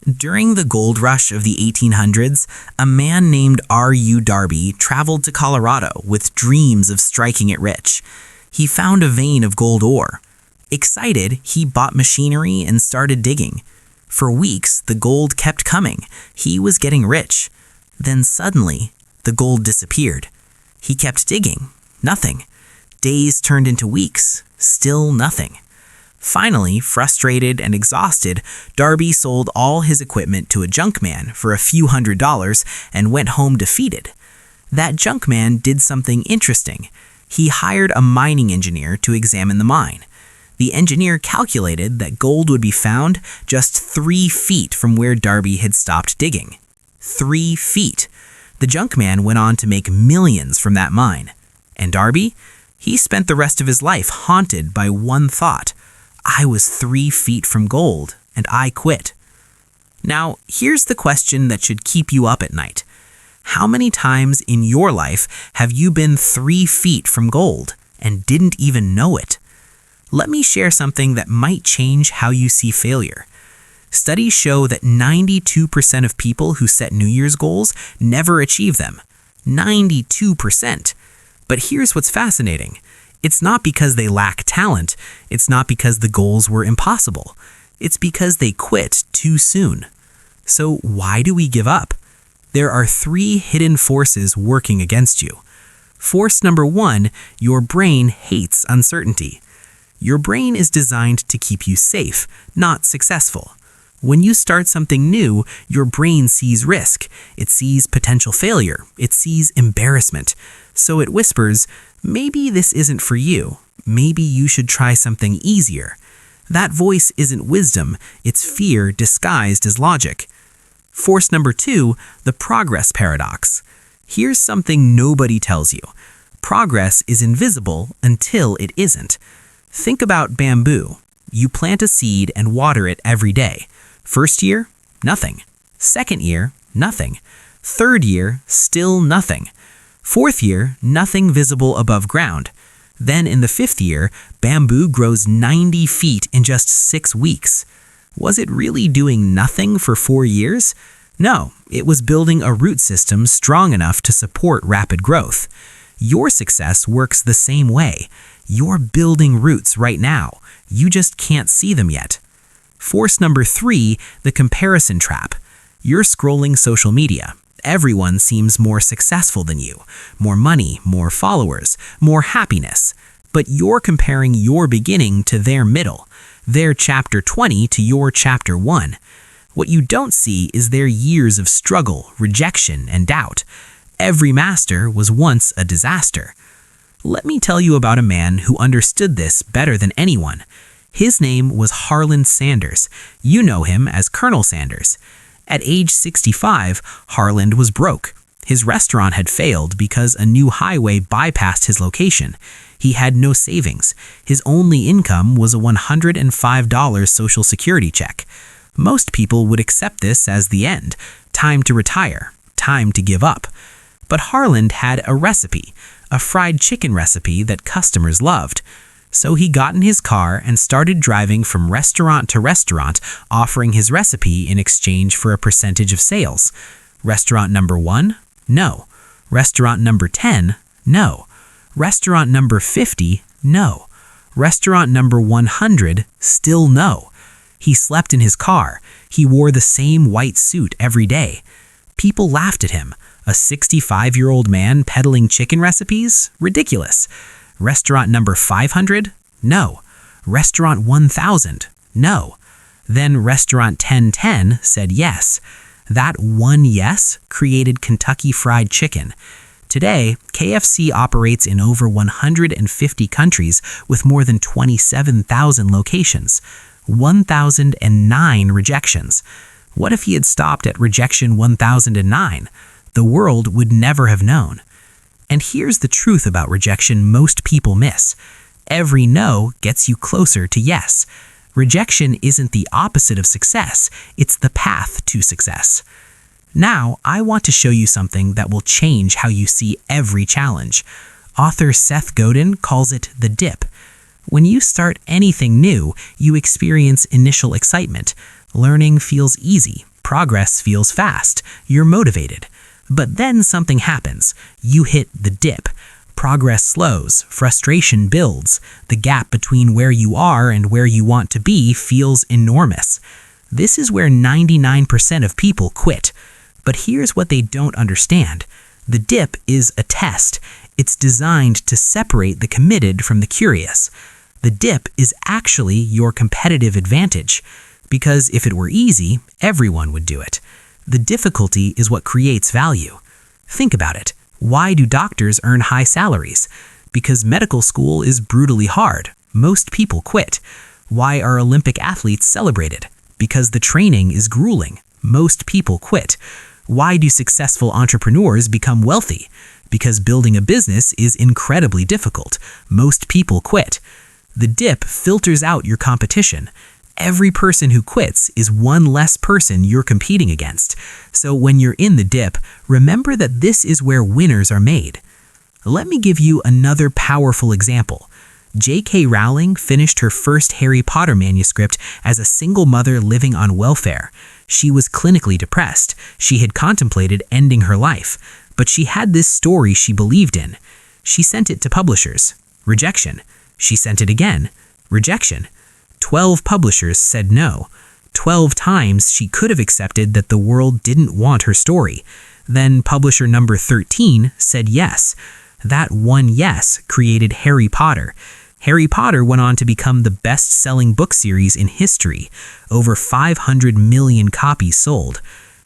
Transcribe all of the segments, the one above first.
During the gold rush of the 1800s, a man named R.U. Darby traveled to Colorado with dreams of striking it rich. He found a vein of gold ore. Excited, he bought machinery and started digging. For weeks, the gold kept coming. He was getting rich. Then suddenly, the gold disappeared. He kept digging. Nothing. Days turned into weeks. Still nothing. Finally, frustrated and exhausted, Darby sold all his equipment to a junkman for a few $100s and went home defeated. That junkman did something interesting. He hired a mining engineer to examine the mine. The engineer calculated that gold would be found just 3 feet from where Darby had stopped digging. 3 feet. The junkman went on to make millions from that mine. And Darby? He spent the rest of his life haunted by one thought. I was 3 feet from gold, and I quit. Now, here's the question that should keep you up at night. How many times in your life have you been 3 feet from gold and didn't even know it? Let me share something that might change how you see failure. Studies show that 92% of people who set New Year's goals never achieve them. 92%. But here's what's fascinating. It's not because they lack talent. It's not because the goals were impossible. It's because they quit too soon. So why do we give up? There are 3 hidden forces working against you. Force number 1, your brain hates uncertainty. Your brain is designed to keep you safe, not successful. When you start something new, your brain sees risk. It sees potential failure. It sees embarrassment. So it whispers, maybe this isn't for you. Maybe you should try something easier. That voice isn't wisdom. It's fear disguised as logic. Force number 2, the progress paradox. Here's something nobody tells you. Progress is invisible until it isn't. Think about bamboo. You plant a seed and water it every day. First year, nothing. Second year, nothing. Third year, still nothing. Fourth year, nothing visible above ground. Then in the 5th year, bamboo grows 90 feet in just 6 weeks. Was it really doing nothing for 4 years? No, it was building a root system strong enough to support rapid growth. Your success works the same way. You're building roots right now. You just can't see them yet. Force number 3, the comparison trap. You're scrolling social media. Everyone seems more successful than you. More money, more followers, more happiness. But you're comparing your beginning to their middle, their chapter 20 to your chapter 1. What you don't see is their years of struggle, rejection, and doubt. Every master was once a disaster. Let me tell you about a man who understood this better than anyone. His name was Harlan Sanders. You know him as Colonel Sanders. At age 65, Harlan was broke. His restaurant had failed because a new highway bypassed his location. He had no savings. His only income was a $105 Social Security check. Most people would accept this as the end. Time to retire. Time to give up. But Harlan had a recipe, a fried chicken recipe that customers loved. So he got in his car and started driving from restaurant to restaurant, offering his recipe in exchange for a percentage of sales. Restaurant number 1? No. Restaurant number 10? No. Restaurant number 50? No. Restaurant number 100? Still no. He slept in his car. He wore the same white suit every day. People laughed at him. A 65-year-old man peddling chicken recipes? Ridiculous. Restaurant number 500? No. Restaurant 1000? No. Then restaurant 1010 said yes. That one yes created Kentucky Fried Chicken. Today, KFC operates in over 150 countries with more than 27,000 locations. 1,009 rejections. What if he had stopped at rejection 1,009? The world would never have known. And here's the truth about rejection most people miss. Every no gets you closer to yes. Rejection isn't the opposite of success, it's the path to success. Now, I want to show you something that will change how you see every challenge. Author Seth Godin calls it the dip. When you start anything new, you experience initial excitement. Learning feels easy. Progress feels fast. You're motivated. But then something happens. You hit the dip. Progress slows. Frustration builds. The gap between where you are and where you want to be feels enormous. This is where 99% of people quit. But here's what they don't understand. The dip is a test. It's designed to separate the committed from the curious. The dip is actually your competitive advantage. Because if it were easy, everyone would do it. The difficulty is what creates value. Think about it. Why do doctors earn high salaries? Because medical school is brutally hard. Most people quit. Why are Olympic athletes celebrated? Because the training is grueling. Most people quit. Why do successful entrepreneurs become wealthy? Because building a business is incredibly difficult. Most people quit. The dip filters out your competition. Every person who quits is one less person you're competing against. So when you're in the dip, remember that this is where winners are made. Let me give you another powerful example. J.K. Rowling finished her first Harry Potter manuscript as a single mother living on welfare. She was clinically depressed. She had contemplated ending her life. But she had this story she believed in. She sent it to publishers. Rejection. She sent it again. Rejection. 12 publishers said no. 12 times she could have accepted that the world didn't want her story. Then publisher number 13 said yes. That one yes created Harry Potter. Harry Potter went on to become the best-selling book series in history. Over 500 million copies sold.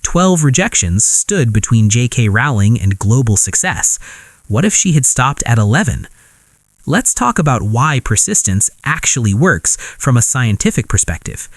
12 rejections stood between J.K. Rowling and global success. What if she had stopped at 11? Let's talk about why persistence actually works from a scientific perspective.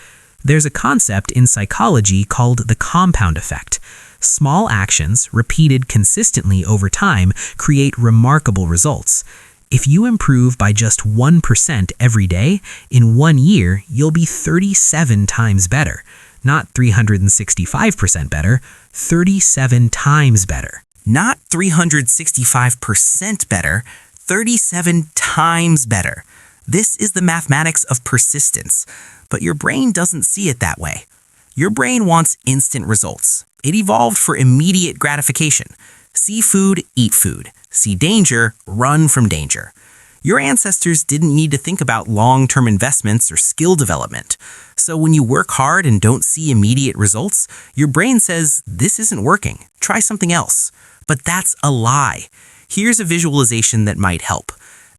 There's a concept in psychology called the compound effect. Small actions, repeated consistently over time, create remarkable results. If you improve by just 1% every day, in 1 year, you'll be 37 times better. Not 365% better, 37 times better. Not 365% better, 37 times better. This is the mathematics of persistence, but your brain doesn't see it that way. Your brain wants instant results. It evolved for immediate gratification. See food, eat food. See danger, run from danger. Your ancestors didn't need to think about long-term investments or skill development. So when you work hard and don't see immediate results, your brain says, this isn't working. Try something else. But that's a lie. Here's a visualization that might help.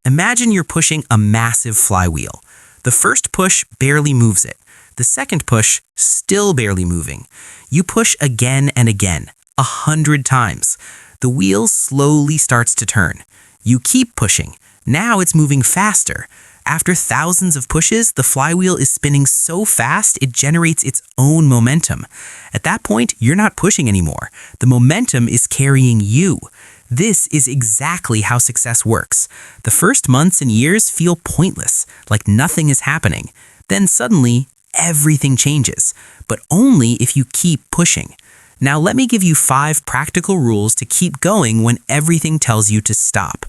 Imagine you're pushing a massive flywheel. The first push barely moves it. The second push, still barely moving. You push again and again, 100 times. The wheel slowly starts to turn. You keep pushing. Now it's moving faster. After thousands of pushes, the flywheel is spinning so fast it generates its own momentum. At that point, you're not pushing anymore. The momentum is carrying you. This is exactly how success works. The first months and years feel pointless, like nothing is happening. Then suddenly, everything changes, but only if you keep pushing. Now let me give you 5 practical rules to keep going when everything tells you to stop.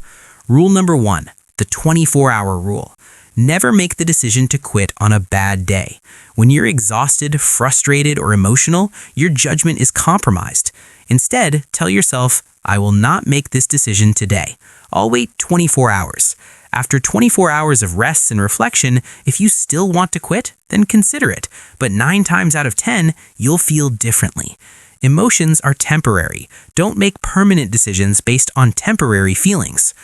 Rule number 1, the 24-hour rule. Never make the decision to quit on a bad day. When you're exhausted, frustrated, or emotional, your judgment is compromised. Instead, tell yourself, I will not make this decision today. I'll wait 24 hours. After 24 hours of rest and reflection, if you still want to quit, then consider it. But 9 times out of 10, you'll feel differently. Emotions are temporary. Don't make permanent decisions based on temporary feelings.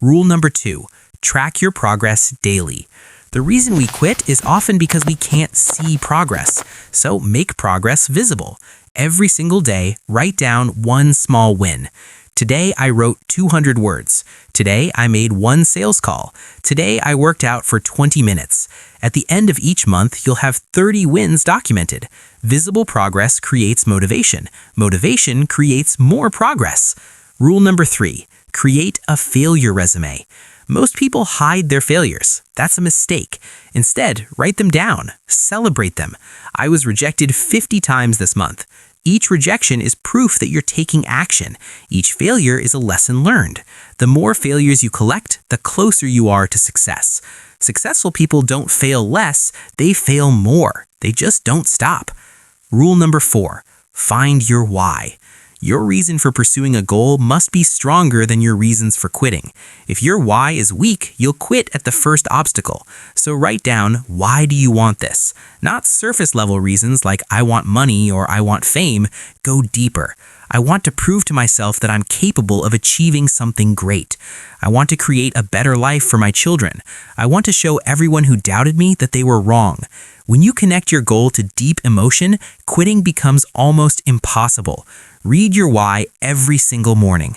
Rule number 2, track your progress daily. The reason we quit is often because we can't see progress. So make progress visible. Every single day, write down one small win. Today, I wrote 200 words. Today, I made 1 sales call. Today, I worked out for 20 minutes. At the end of each month, you'll have 30 wins documented. Visible progress creates motivation. Motivation creates more progress. Rule number 3, create a failure resume. Most people hide their failures. That's a mistake. Instead, write them down. Celebrate them. I was rejected 50 times this month. Each rejection is proof that you're taking action. Each failure is a lesson learned. The more failures you collect, the closer you are to success. Successful people don't fail less, they fail more. They just don't stop. Rule number 4, Find your why. Your reason for pursuing a goal must be stronger than your reasons for quitting. If your why is weak, you'll quit at the first obstacle. So write down, why do you want this? Not surface level reasons like I want money or I want fame. Go deeper. I want to prove to myself that I'm capable of achieving something great. I want to create a better life for my children. I want to show everyone who doubted me that they were wrong. When you connect your goal to deep emotion, quitting becomes almost impossible. Read your why every single morning.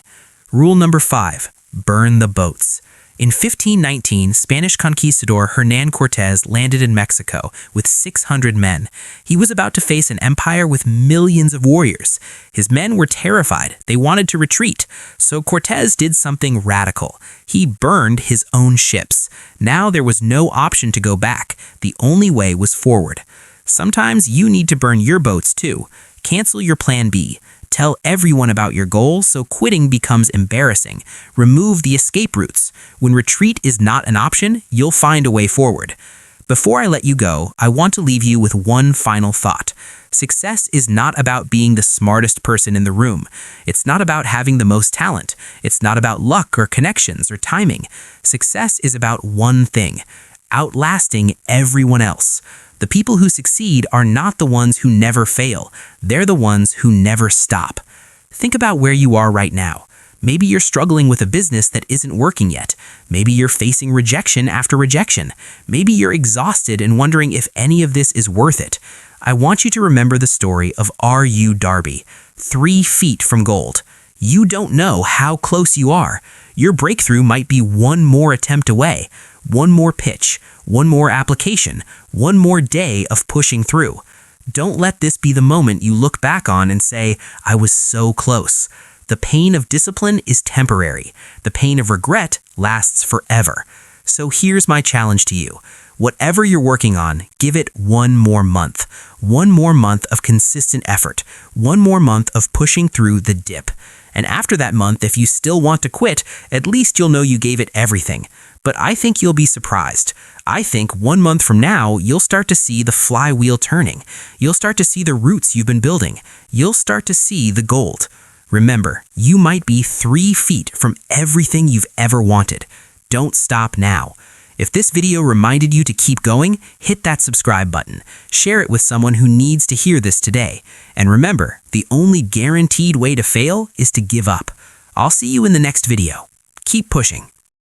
Rule number 5, burn the boats. In 1519, Spanish conquistador Hernán Cortés landed in Mexico with 600 men. He was about to face an empire with millions of warriors. His men were terrified. They wanted to retreat. So Cortés did something radical. He burned his own ships. Now there was no option to go back. The only way was forward. Sometimes you need to burn your boats too. Cancel your plan B. Tell everyone about your goal so quitting becomes embarrassing. Remove the escape routes. When retreat is not an option, you'll find a way forward. Before I let you go, I want to leave you with one final thought. Success is not about being the smartest person in the room. It's not about having the most talent. It's not about luck or connections or timing. Success is about one thing: outlasting everyone else. The people who succeed are not the ones who never fail. They're the ones who never stop. Think about where you are right now. Maybe you're struggling with a business that isn't working yet. Maybe you're facing rejection after rejection. Maybe you're exhausted and wondering if any of this is worth it. I want you to remember the story of R.U. Darby, 3 feet from gold. You don't know how close you are. Your breakthrough might be one more attempt away, one more pitch, one more application, one more day of pushing through. Don't let this be the moment you look back on and say, I was so close. The pain of discipline is temporary. The pain of regret lasts forever. So here's my challenge to you. Whatever you're working on, give it one more month. One more month of consistent effort. One more month of pushing through the dip. And after that month, if you still want to quit, at least you'll know you gave it everything. But I think you'll be surprised. I think 1 month from now, you'll start to see the flywheel turning. You'll start to see the roots you've been building. You'll start to see the gold. Remember, you might be 3 feet from everything you've ever wanted. Don't stop now. If this video reminded you to keep going, hit that subscribe button. Share it with someone who needs to hear this today. And remember, the only guaranteed way to fail is to give up. I'll see you in the next video. Keep pushing.